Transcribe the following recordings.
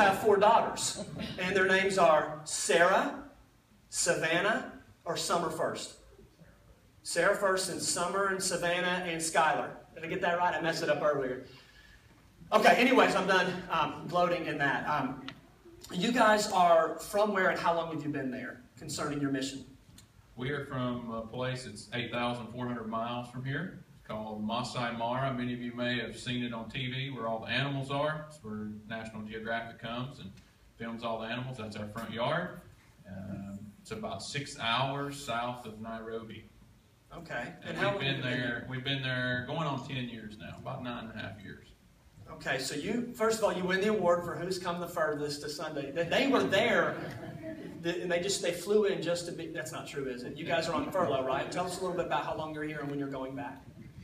have 4 daughters, and their names are Sarah, Savannah, or Summer first. Sarah first, and Summer, and Savannah, and Skylar. Did I get that right? I messed it up earlier. Okay, anyways, I'm done gloating in that. You guys are from where and how long have you been there concerning your mission? We are from a place that's 8,400 miles from here. It's called Masai Mara. Many of you may have seen it on TV where all the animals are. It's where National Geographic comes and films all the animals. That's our front yard. It's about 6 hours south of Nairobi. Okay. And we've been there going on 10 years now, about 9.5 years. Okay, so first of all, you win the award for who's come the furthest to Sunday. They were there, and they flew in just to be, that's not true, is it? You guys are on furlough, right? Tell us a little bit about how long you're here and when you're going back.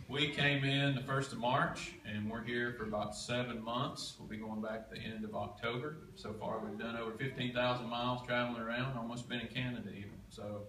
We came in the 1st of March, and we're here for about 7 months. We'll be going back at the end of October. So far, we've done over 15,000 miles traveling around, almost been in Canada even. So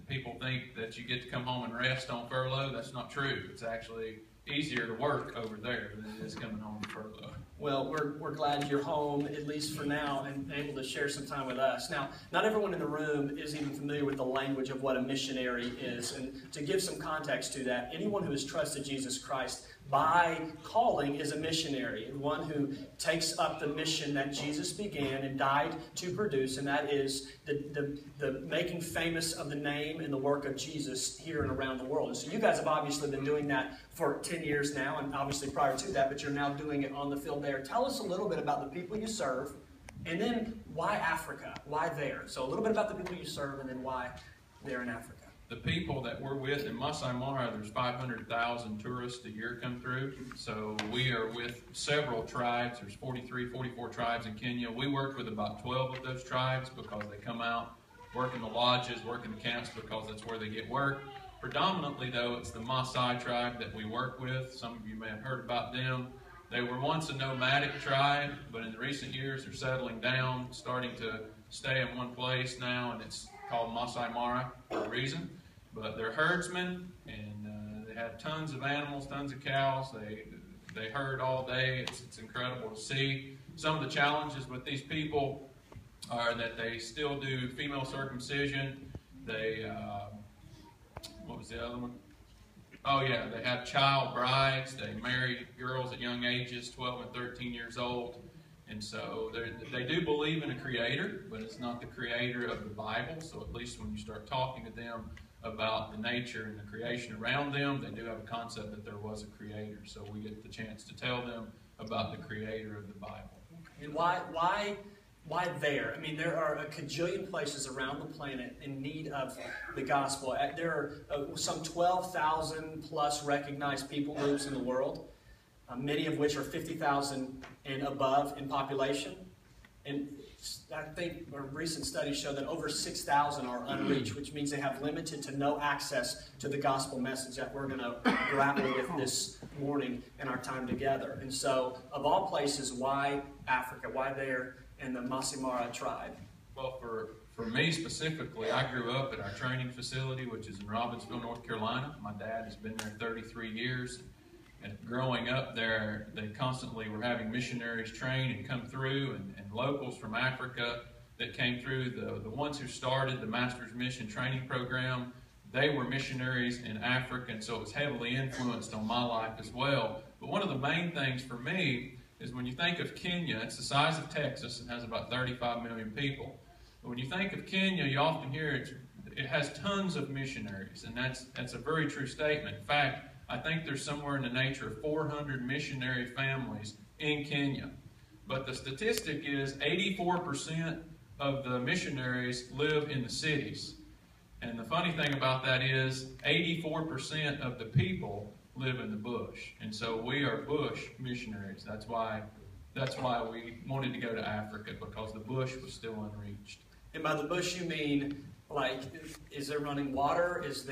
people think that you get to come home and rest on furlough. That's not true. It's actually easier to work over there than it is coming home to furlough. Well, we're glad you're home, at least for now, and able to share some time with us. Now, not everyone in the room is even familiar with the language of what a missionary is. And to give some context to that, anyone who has trusted Jesus Christ by calling is a missionary, one who takes up the mission that Jesus began and died to produce, and that is the making famous of the name and the work of Jesus here and around the world. And so you guys have obviously been doing that for 10 years now, and obviously prior to that, but you're now doing it on the field there. Tell us a little bit about the people you serve, and then why Africa? Why there? So a little bit about the people you serve, and then why there in Africa. The people that we're with in Masai Mara, there's 500,000 tourists a year come through. So we are with several tribes. There's 43, 44 tribes in Kenya. We worked with about 12 of those tribes because they come out, work in the lodges, work in the camps because that's where they get work. Predominantly, though, it's the Maasai tribe that we work with. Some of you may have heard about them. They were once a nomadic tribe, but in the recent years they're settling down, starting to stay in one place now, and it's called Masai Mara for a reason. But they're herdsmen, and they have tons of animals, tons of cows. They herd all day. It's incredible to see. Some of the challenges with these people are that they still do female circumcision. They, what was the other one? Oh yeah, they have child brides. They marry girls at young ages, 12 and 13 years old. And so they do believe in a creator, but it's not the creator of the Bible. So at least when you start talking to them about the nature and the creation around them, they do have a concept that there was a creator. So we get the chance to tell them about the creator of the Bible. And why there? I mean, there are a cajillion places around the planet in need of the gospel. There are some 12,000 plus recognized people groups in the world. Many of which are 50,000 and above in population. And I think a recent studies show that over 6,000 are unreached, which means they have limited to no access to the gospel message that we're going to grapple with this morning in our time together. And so, of all places, why Africa? Why there in the Masai Mara tribe? Well, for me specifically, I grew up at our training facility, which is in Robbinsville, North Carolina. My dad has been there 33 years. And growing up there, they constantly were having missionaries train and come through, and locals from Africa that came through. The ones who started the Master's Mission Training Program, they were missionaries in Africa, and so it was heavily influenced on my life as well. But one of the main things for me is when you think of Kenya, it's the size of Texas and has about 35 million people. But when you think of Kenya, you often hear it has tons of missionaries, and that's a very true statement. In fact, I think there's somewhere in the nature of 400 missionary families in Kenya. But the statistic is 84% of the missionaries live in the cities. And the funny thing about that is 84% of the people live in the bush. And so we are bush missionaries. That's why we wanted to go to Africa, because the bush was still unreached. And by the bush you mean Like, is there running water? Is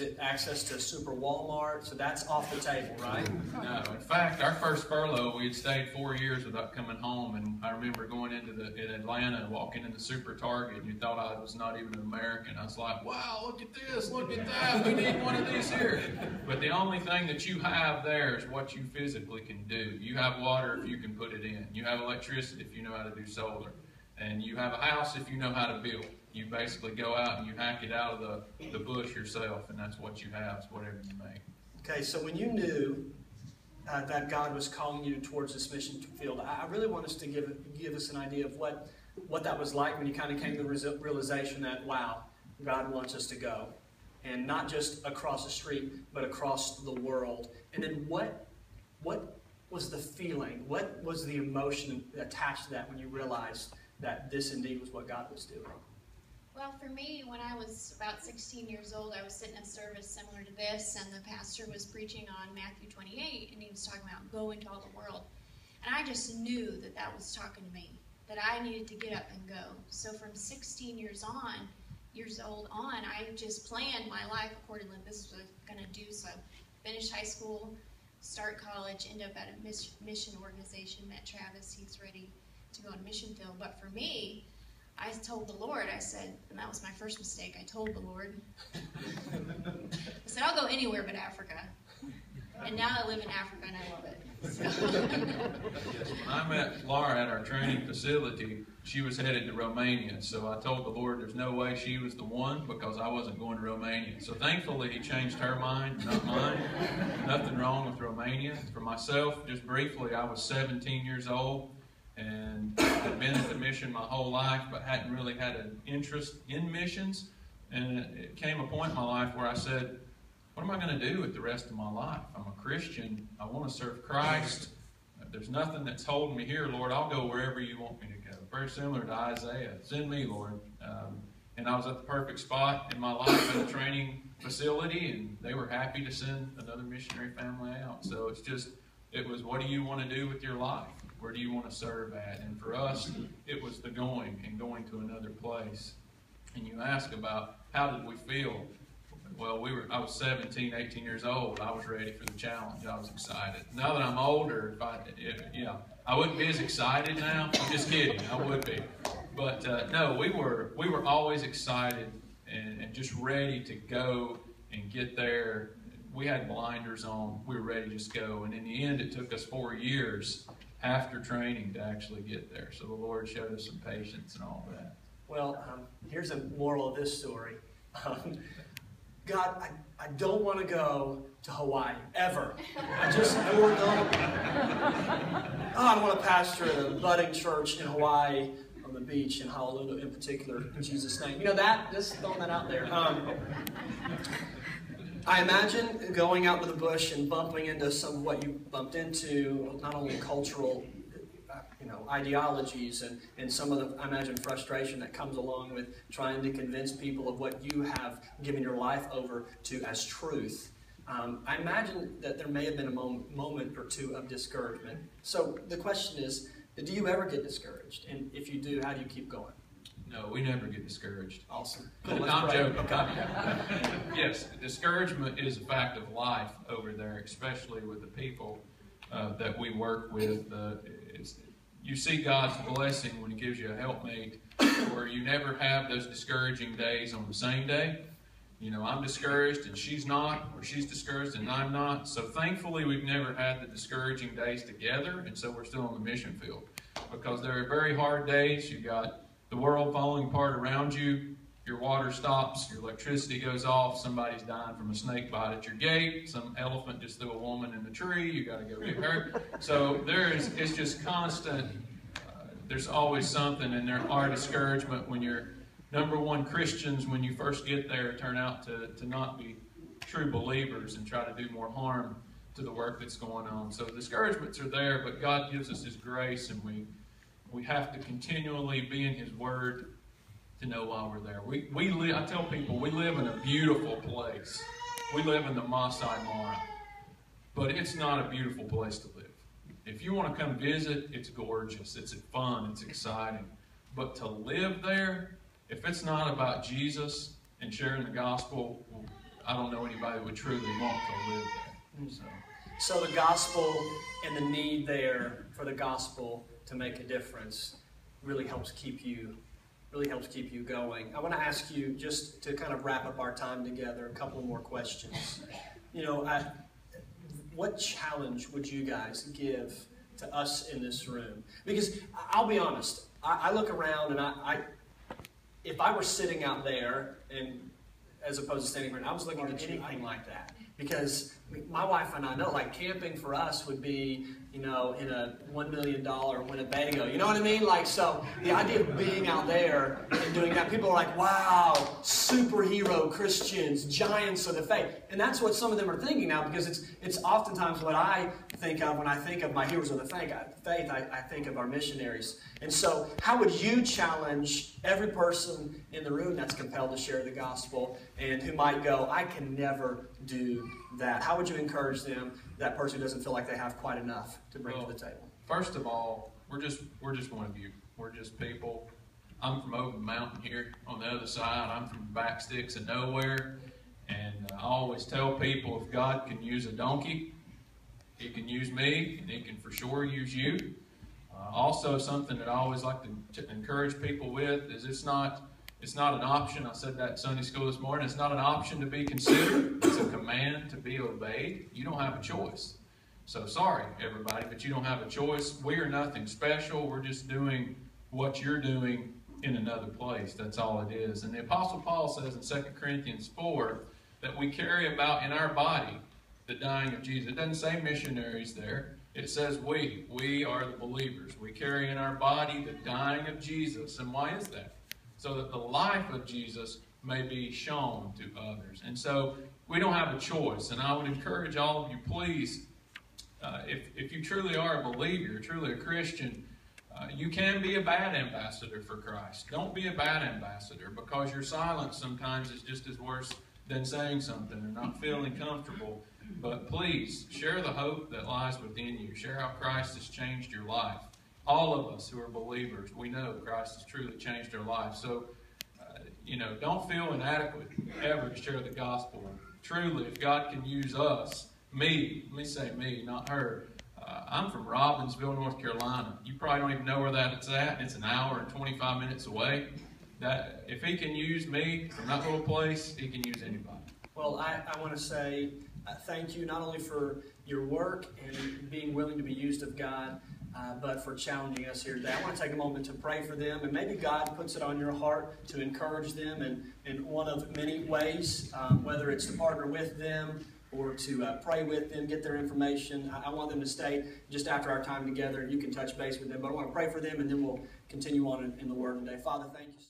it access to Super Walmart? So that's off the table, right? No. In fact, our first furlough, we had stayed 4 years without coming home, and I remember going in Atlanta, walking in the Super Target, and you thought I was not even an American. I was like, wow, look at this, look at that, we need one of these here. But the only thing that you have there is what you physically can do. You have water if you can put it in. You have electricity if you know how to do solar. And you have a house if you know how to build. You basically go out and you hack it out of the bush yourself, and that's what you have, is whatever you make. Okay, so when you knew that God was calling you towards this mission field, I really want us to give us an idea of what that was like when you kind of came to the realization that, wow, God wants us to go. And not just across the street, but across the world. And then what was the feeling? What was the emotion attached to that when you realized that this indeed was what God was doing? Well, for me, when I was about 16 years old, I was sitting in service similar to this, and the pastor was preaching on Matthew 28, and he was talking about go into all the world. And I just knew that that was talking to me, that I needed to get up and go. So from 16 years old on, I just planned my life accordingly. This is what I was going to do. So finish high school, start college, end up at a mission organization, met Travis. He's ready to go on a mission field. But for me, I told the Lord, I said, and that was my first mistake, I told the Lord, I said, I'll go anywhere but Africa. And now I live in Africa and I love it. Yes, when I met Laura at our training facility, she was headed to Romania. So I told the Lord there's no way she was the one, because I wasn't going to Romania. So thankfully He changed her mind, not mine. Nothing wrong with Romania. For myself, just briefly, I was 17 years old. And I'd been at the mission my whole life, but hadn't really had an interest in missions. And it came a point in my life where I said, what am I going to do with the rest of my life? I'm a Christian. I want to serve Christ. There's nothing that's holding me here, Lord. I'll go wherever you want me to go. Very similar to Isaiah. Send me, Lord. And I was at the perfect spot in my life at a training facility, and they were happy to send another missionary family out. So it was, what do you want to do with your life? Where do you want to serve at? And for us, it was the going and going to another place. And you ask about how did we feel? Well, I was 17, 18 years old. I was ready for the challenge. I was excited. Now that I'm older, I wouldn't be as excited now. I'm just kidding. I would be. But no, we were always excited and just ready to go and get there. We had blinders on. We were ready to just go. And in the end, it took us 4 years after training to actually get there. So the Lord showed us some patience and all that. Well, here's a moral of this story. God, I don't want to go to Hawaii, ever. I want to pastor a budding church in Hawaii on the beach in Honolulu in particular, in Jesus' name. You know that? Just throwing that out there. I imagine going out to the bush and bumping into some of what you bumped into, not only cultural ideologies and some of the, I imagine, frustration that comes along with trying to convince people of what you have given your life over to as truth. I imagine that there may have been a moment or two of discouragement. So the question is, do you ever get discouraged? And if you do, how do you keep going? No, we never get discouraged. Awesome. Cool, I'm joking. Okay. Yes, discouragement is a fact of life over there, especially with the people that we work with. You see God's blessing when He gives you a helpmate, where you never have those discouraging days on the same day. I'm discouraged and she's not, or she's discouraged and I'm not. So thankfully, we've never had the discouraging days together, and so we're still on the mission field. Because there are very hard days. You've got the world falling apart around you. Your water stops, your electricity goes off, somebody's dying from a snake bite at your gate, some elephant just threw a woman in the tree, you got to go get her. So it's just constant. There's always something, and there are discouragement when you're, number one, Christians, when you first get there, turn out to not be true believers and try to do more harm to the work that's going on. So discouragements are there, but God gives us His grace, and we have to continually be in His Word to know why we're there. I tell people, we live in a beautiful place. We live in the Masai Mara. But it's not a beautiful place to live. If you want to come visit, it's gorgeous. It's fun. It's exciting. But to live there, if it's not about Jesus and sharing the gospel, I don't know anybody that would truly want to live there. So the gospel and the need there for the gospel to make a difference really helps keep you going. I want to ask you, just to kind of wrap up our time together, a couple more questions. What challenge would you guys give to us in this room? Because I'll be honest, I look around and if I were sitting out there and as opposed to standing here, I was looking at anything like that. Because my wife and I know, like, camping for us would be, in a $1 million Winnebago. You know what I mean? Like, so the idea of being out there and doing that, people are like, wow, superhero Christians, giants of the faith. And that's what some of them are thinking now, because it's oftentimes what I think of when I think of my heroes of the faith. I think of our missionaries. And so how would you challenge every person in the room that's compelled to share the gospel and who might go, I can never do that? How would you encourage them, that person who doesn't feel like they have quite enough to bring to the table? First of all, we're just one of you. We're just people. I'm from over the mountain here on the other side. I'm from the back sticks of nowhere. And I always tell people, if God can use a donkey, He can use me, and He can for sure use you. Also, something that I always like to encourage people with is it's not an option. I said that in Sunday school this morning. It's not an option to be considered. It's a command to be obeyed. You don't have a choice. So sorry, everybody, but you don't have a choice. We are nothing special. We're just doing what you're doing in another place. That's all it is. And the Apostle Paul says in 2 Corinthians 4 that we carry about in our body the dying of Jesus. It doesn't say missionaries there. It says we. We are the believers. We carry in our body the dying of Jesus. And why is that? So that the life of Jesus may be shown to others. And so we don't have a choice. And I would encourage all of you, please, if you truly are a believer, truly a Christian, you can be a bad ambassador for Christ. Don't be a bad ambassador, because your silence sometimes is just as worse than saying something or not feeling comfortable. But please, share the hope that lies within you. Share how Christ has changed your life. All of us who are believers, we know Christ has truly changed our life. So, don't feel inadequate ever to share the gospel. Truly, if God can use us, me, let me say me, not her. I'm from Robbinsville, North Carolina. You probably don't even know where that's at. It's an hour and 25 minutes away. That if He can use me from that little place, He can use anybody. Well, I want to say thank you not only for your work and being willing to be used of God, but for challenging us here today. I want to take a moment to pray for them, and maybe God puts it on your heart to encourage them in one of many ways, whether it's to partner with them or to pray with them, get their information. I want them to stay just after our time together, and you can touch base with them. But I want to pray for them, and then we'll continue on in the Word today. Father, thank you.